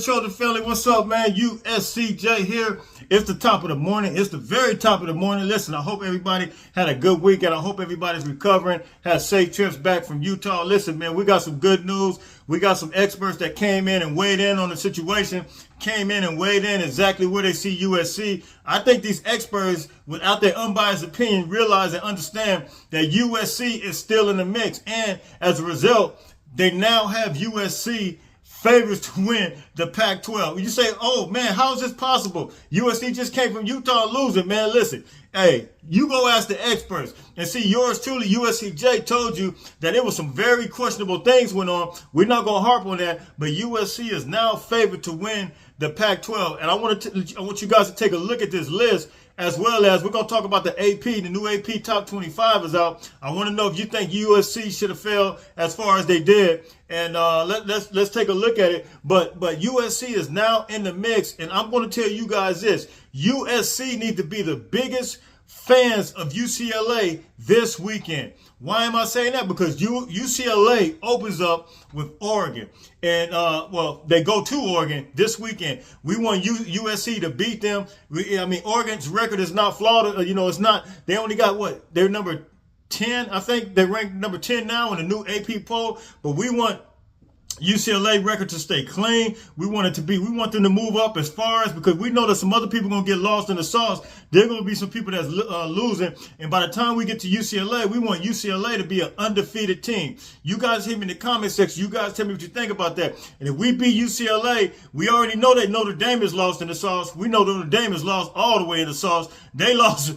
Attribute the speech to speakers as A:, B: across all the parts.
A: Trojan family, what's up, man? USCJ here. It's the top of the morning. It's the very top of the morning. Listen, I hope everybody had a good weekend. I hope everybody's recovering, had safe trips back from Utah. Listen, man, we got some good news. We got some experts that came in and weighed in on the situation, came in and weighed in exactly where they see USC. I think these experts, without their unbiased opinion, realize and understand that USC is still in the mix. And as a result, they now have USC favorites to win the Pac-12. You say, oh man, how is this possible? USC just came from Utah losing, man. Listen, hey, you go ask the experts and see. Yours truly, USCJ, told you that it was some very questionable things went on. We're not going to harp on that, but USC is now favored to win the Pac-12. And I want you guys to take a look at this list, as well as we're going to talk about the AP. The new AP Top 25 is out. I want to know if you think USC should have failed as far as they did. And let's take a look at it. But USC is now in the mix. And I'm going to tell you guys this. USC need to be the biggest fans of UCLA this weekend. Why am I saying that? Because UCLA opens up with Oregon. And, they go to Oregon this weekend. We want USC to beat them. Oregon's record is not flawed. It's not. They only got what? They're number 10. I think they're ranked number 10 now in the new AP poll. But we want UCLA record to stay clean. We want them to move up as far as, because we know that some other people are going to get lost in the sauce. There are going to be some people that's losing. And by the time we get to UCLA, we want UCLA to be an undefeated team. You guys hit me in the comment section. You guys tell me what you think about that. And if we beat UCLA, we already know that Notre Dame is lost in the sauce. We know Notre Dame is lost all the way in the sauce. They lost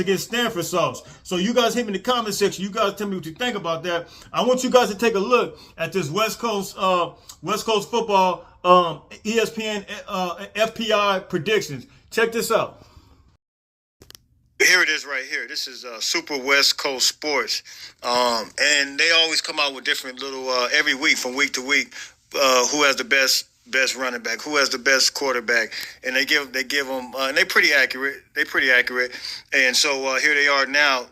A: against Stanford sauce. So you guys hit me in the comment section. You guys tell me what you think about that. I want you guys to take a look at this West Coast football ESPN FPI predictions. Check this out. Here it is right here. This is Super West Coast Sports. And they always come out with different little, every week, from week to week, who has the best running back, who has the best quarterback. And they give them, and they're pretty accurate. And so here they are now.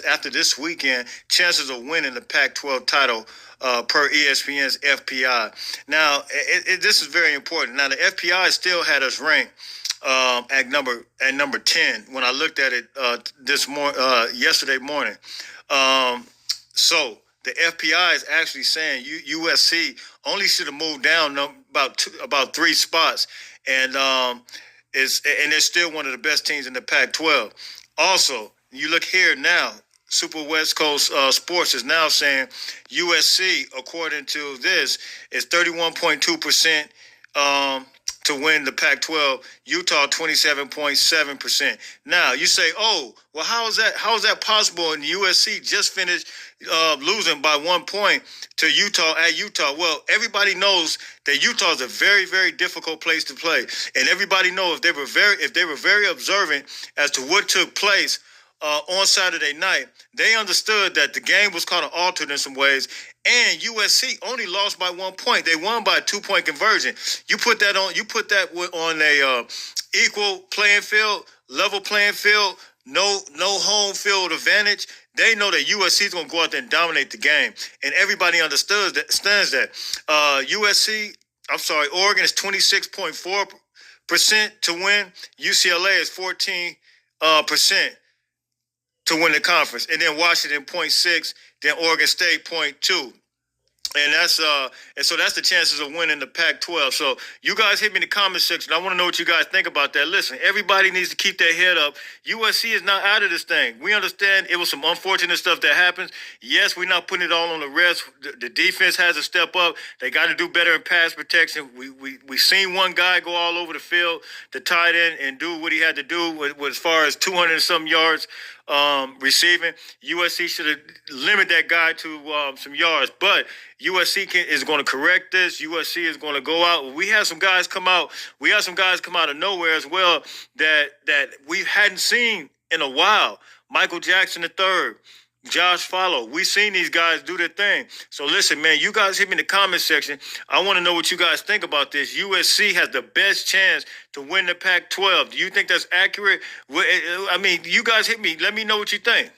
A: After this weekend, chances of winning the Pac-12 title per ESPN's FPI. Now, this is very important. Now, the FPI still had us ranked at number 10 when I looked at it yesterday morning. So the FPI is actually saying USC only should have moved down about 3 spots, and they're still one of the best teams in the Pac-12. Also, you look here now. Super West Coast Sports is now saying USC, according to this, is 31.2% to win the Pac-12. Utah 27.7%. Now you say, oh, well, how is that possible? And USC just finished losing by 1 point to Utah at Utah. Well, everybody knows that Utah is a very, very difficult place to play, and everybody knows if they were very observant as to what took place on Saturday night, they understood that the game was kind of altered in some ways, and USC only lost by 1 point. They won by a 2-point conversion. You put that on a equal playing field, level playing field, no home field advantage. They know that USC is going to go out there and dominate the game, and everybody understands that. Oregon is 26.4% to win. UCLA is 14% to win the conference, and then Washington 0.6, then Oregon State 0.2. And so that's the chances of winning the Pac-12. So you guys hit me in the comment section. I want to know what you guys think about that. Listen, everybody needs to keep their head up. USC is not out of this thing. We understand it was some unfortunate stuff that happens. Yes, we're not putting it all on the rest. The defense has to step up. They got to do better in pass protection. We seen one guy go all over the field, the tight end, and do what he had to do with as far as 200 and some yards receiving. USC should have limited that guy to some yards, but USC is going to correct this. USC is going to go out. We had some guys come out. We had some guys come out of nowhere as well that we hadn't seen in a while. Michael Jackson III, Josh Follow. We seen these guys do their thing. So listen, man, you guys hit me in the comment section. I want to know what you guys think about this. USC has the best chance to win the Pac-12. Do you think that's accurate? I mean, you guys hit me. Let me know what you think.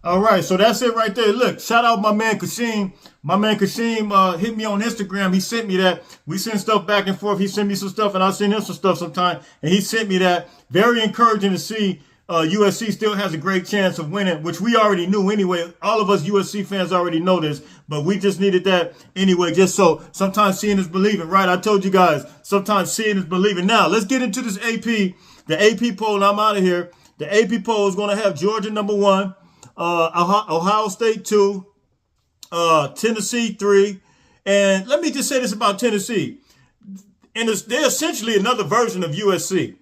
A: All right, so that's it right there. Look, shout out my man Kashim. My man Kashim hit me on Instagram. He sent me that. We send stuff back and forth. He sent me some stuff, and I send him some stuff sometime. And he sent me that. Very encouraging to see USC still has a great chance of winning, which we already knew anyway. All of us USC fans already know this, but we just needed that anyway, just so sometimes seeing is believing, right? I told you guys, sometimes seeing is believing. Now, let's get into this AP, the AP poll, and I'm out of here. The AP poll is going to have Georgia number 1, Ohio State 2, Tennessee 3. And let me just say this about Tennessee. And they're essentially another version of USC.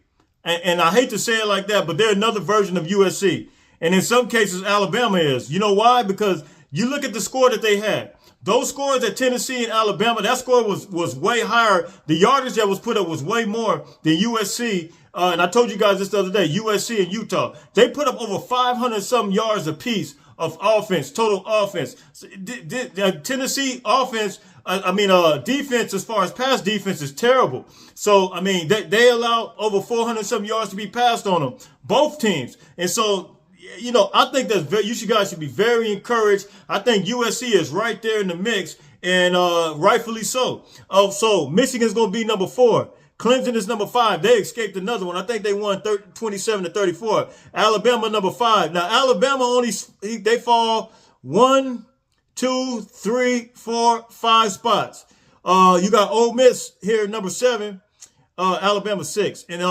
A: And I hate to say it like that, but they're another version of USC. And in some cases, Alabama is. You know why? Because you look at the score that they had. Those scores at Tennessee and Alabama, that score was way higher. The yardage that was put up was way more than USC. And I told you guys this the other day, USC and Utah. They put up over 500-something yards apiece of offense, total offense. Tennessee offense, defense as far as pass defense is terrible. So, I mean, they allow over 400-something yards to be passed on them, both teams. And so, you know, I think you guys should be very encouraged. I think USC is right there in the mix, and rightfully so. So Michigan's going to be number 4. Clemson is number 5. They escaped another one. I think they won 27-34. Alabama number 5. Now Alabama they fall 1, 2, 3, 4, 5 spots. You got Ole Miss here number 7. Alabama 6, and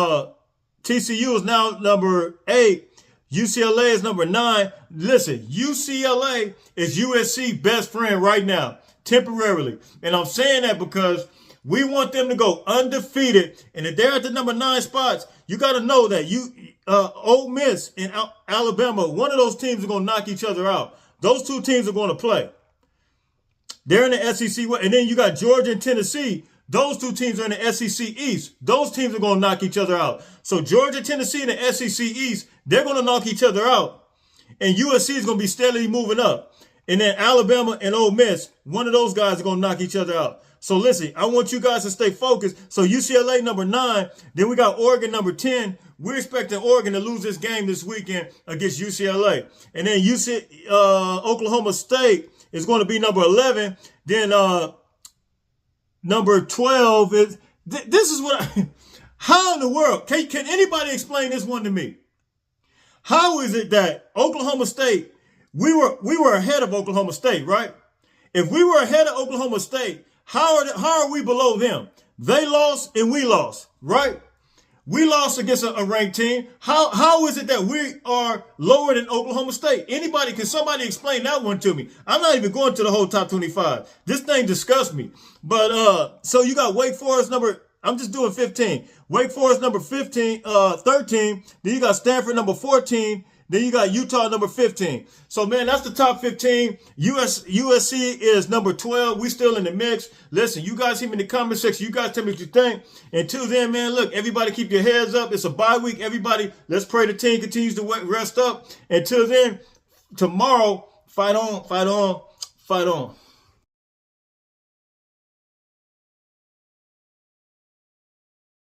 A: TCU is now number 8. UCLA is number 9. Listen, UCLA is USC's best friend right now, temporarily. And I'm saying that because we want them to go undefeated. And if they're at the number 9 spots, you got to know that Ole Miss and Alabama, one of those teams are going to knock each other out. Those two teams are going to play. They're in the SEC. And then you got Georgia and Tennessee. Those two teams are in the SEC East. Those teams are going to knock each other out. So Georgia, Tennessee, and the SEC East, they're going to knock each other out. And USC is going to be steadily moving up. And then Alabama and Ole Miss, one of those guys are going to knock each other out. So listen, I want you guys to stay focused. So UCLA number 9, then we got Oregon number 10. We're expecting Oregon to lose this game this weekend against UCLA. And then Oklahoma State is going to be number 11. Then number 12 is, this is what how in the world, can anybody explain this one to me? How is it that Oklahoma State, we were ahead of Oklahoma State, right? If we were ahead of Oklahoma State, how are we below them? They lost and we lost, right? We lost against a ranked team. How is it that we are lower than Oklahoma State? Can somebody explain that one to me? I'm not even going to the whole top 25. This thing disgusts me. But so you got Wake Forest I'm just doing 15. Wake Forest number 13. Then you got Stanford number 14. Then you got Utah number 15. So, man, that's the top 15. USC is number 12. We still in the mix. Listen, you guys hit me in the comment section. You guys tell me what you think. Until then, man, look, everybody keep your heads up. It's a bye week. Everybody, let's pray the team continues to rest up. Until then, tomorrow, fight on, fight on, fight on.